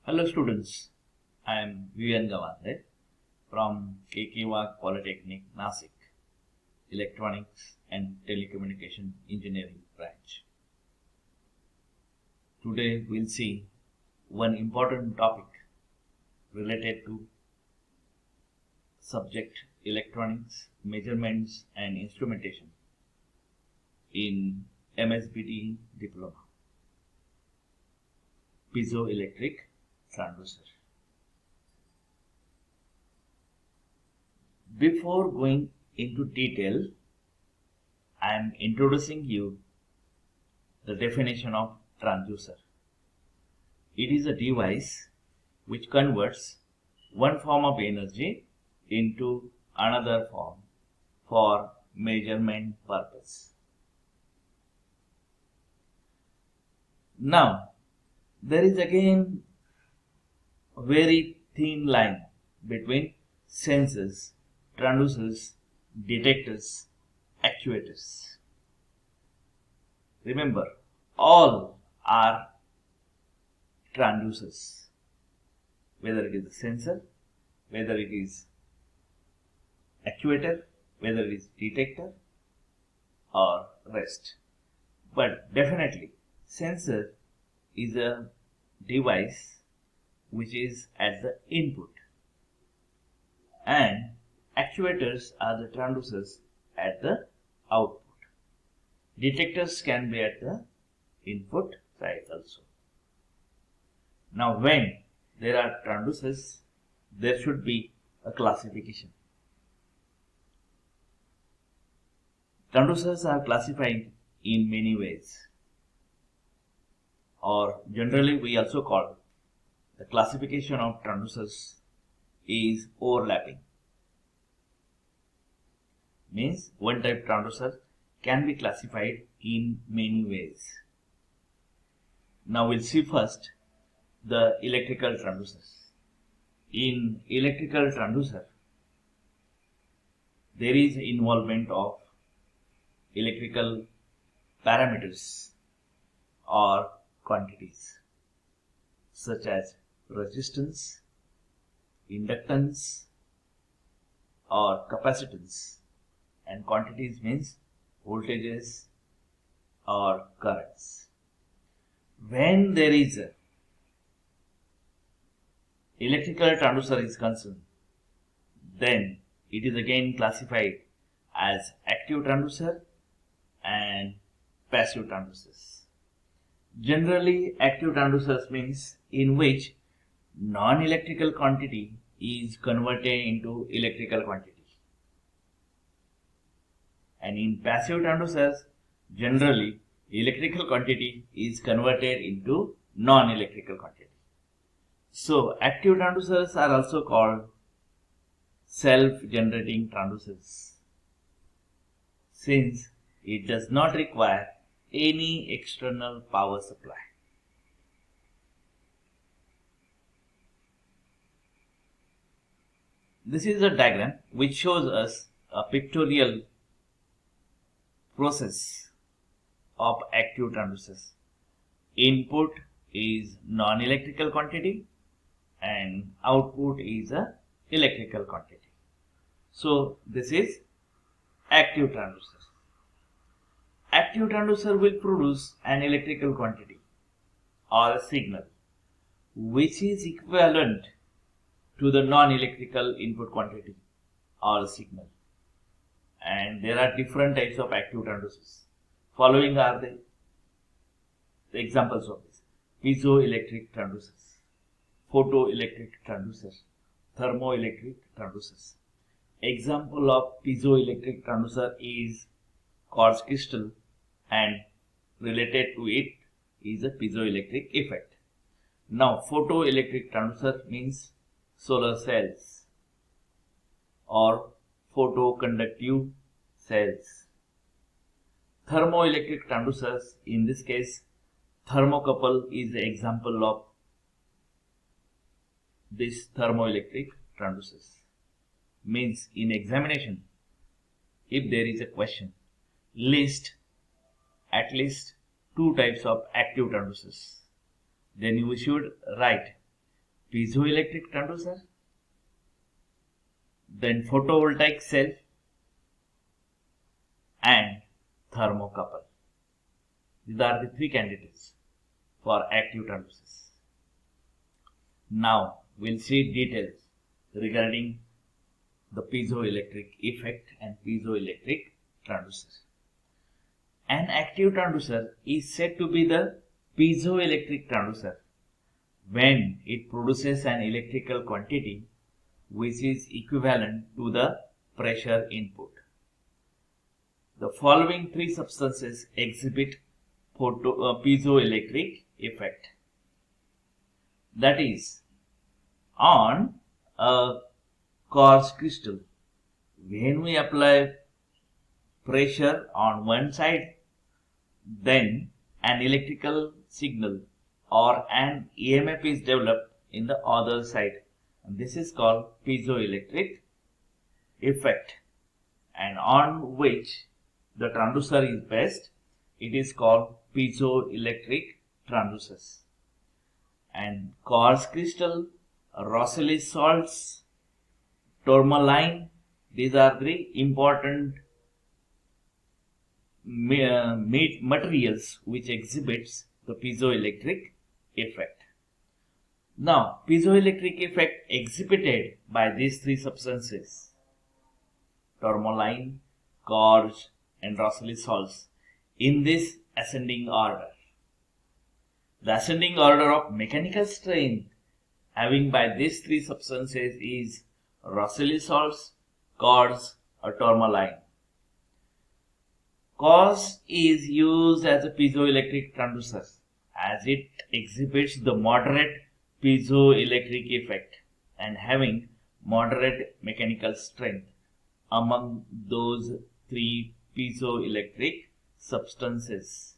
Hello students, I am Vivian Gawande from KK Polytechnic, Nasik, Electronics and Telecommunication Engineering branch. Today we'll see one important topic related to subject Electronics, Measurements and Instrumentation in MSBT Diploma. Piezoelectric transducer. Before going into detail, I am introducing you the definition of transducer. It is a device which converts one form of energy into another form for measurement purpose. Now, there is again a very thin line between sensors, transducers, detectors, actuators. Remember, all are transducers, whether it is a sensor, whether it is actuator, whether it is detector or rest. But definitely, sensor is a device which is at the input, and actuators are the transducers at the output. Detectors can be at the input side also. Now, when there are transducers, there should be a classification. Transducers are classified in many ways, or generally we also call the classification of transducers is overlapping. Means one type transducer can be classified in many ways. Now we'll see first the electrical transducers. In electrical transducer, there is involvement of electrical parameters or quantities such as resistance, inductance or capacitance, and quantities means voltages or currents. When there is a electrical transducer is concerned, then it is again classified as active transducer and passive transducers. Generally, active transducers means in which non-electrical quantity is converted into electrical quantity. And in passive transducers, generally electrical quantity is converted into non-electrical quantity. So, active transducers are also called self-generating transducers, since it does not require any external power supply. This is a diagram which shows us a pictorial process of active transducers. Input is non-electrical quantity and output is a electrical quantity. So this is active transducer. Active transducer will produce an electrical quantity or a signal which is equivalent to the non-electrical input quantity or a signal. And there are different types of active transducers. Following are the examples of this: piezoelectric transducers, photoelectric transducers, thermoelectric transducers. Example of piezoelectric transducer is quartz crystal, and related to it is a piezoelectric effect. Now, photoelectric transducer means solar cells or photoconductive cells. Thermoelectric transducers, in this case, thermocouple is the example of this thermoelectric transducers. Means in examination, if there is a question, list at least two types of active transducers, then you should write piezoelectric transducer, then photovoltaic cell, and thermocouple. These are the three candidates for active transducers. Now we'll see details regarding the piezoelectric effect and piezoelectric transducer. An active transducer is said to be the piezoelectric transducer when it produces an electrical quantity which is equivalent to the pressure input. The following three substances exhibit piezoelectric effect. That is, on a quartz crystal, when we apply pressure on one side, then an electrical signal or an EMF is developed in the other side. And this is called piezoelectric effect, and on which the transducer is based, it is called piezoelectric transducers. And quartz crystal, Rossetti salts, tourmaline, these are the important materials which exhibits the piezoelectric effect. Now, piezoelectric effect exhibited by these three substances, tourmaline, quartz, and Rossetti salts, in this ascending order. The ascending order of mechanical strength having by these three substances is Rossetti salts, quartz, or tourmaline. Quartz is used as a piezoelectric transducer as it exhibits the moderate piezoelectric effect and having moderate mechanical strength among those three piezoelectric substances.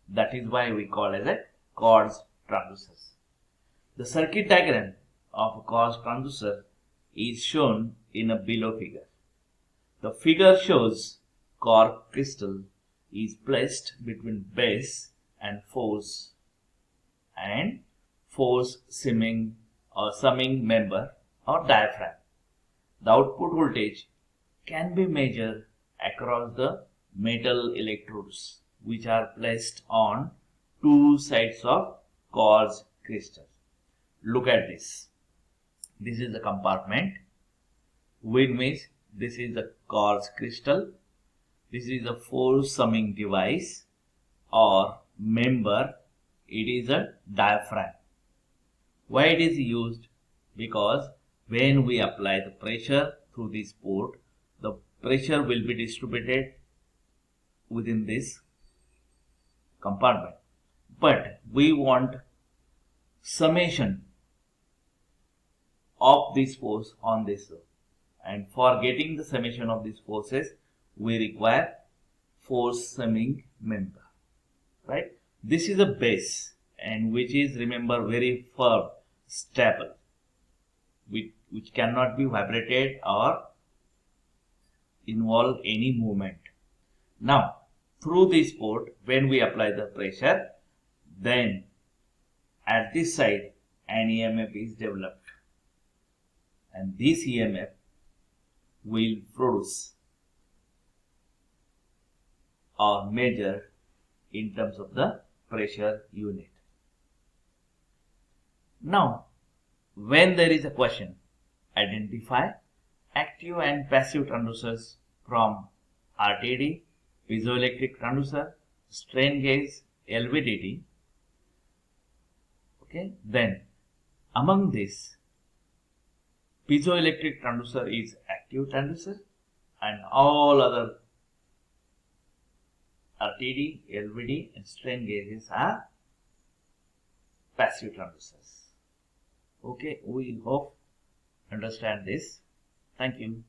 That is why we call it a quartz transducers. The circuit diagram of a quartz transducer is shown in a below figure. The figure shows quartz crystal is placed between base and force summing member or diaphragm. The output voltage can be measured across the metal electrodes which are placed on two sides of quartz crystal. Look at this. This is the compartment, which means this is the quartz crystal. This is a force summing device or member. It is a diaphragm. Why it is used? Because when we apply the pressure through this port, the pressure will be distributed within this compartment. But we want summation of this force on this. And for getting the summation of these forces, we require force summing member. Right? This is a base, and which is, remember, very firm, stable, which cannot be vibrated or involve any movement. Now, through this port, when we apply the pressure, then at this side an EMF is developed, and this EMF will produce or measure in terms of the pressure unit. Now, when there is a question, identify active and passive transducers from RTD, piezoelectric transducer, strain gauge, LVDT. Okay, then among this, piezoelectric transducer is active transducer, and all other RTD, LVD, and strain gauges are passive transducers. Okay, we hope understand this. Thank you.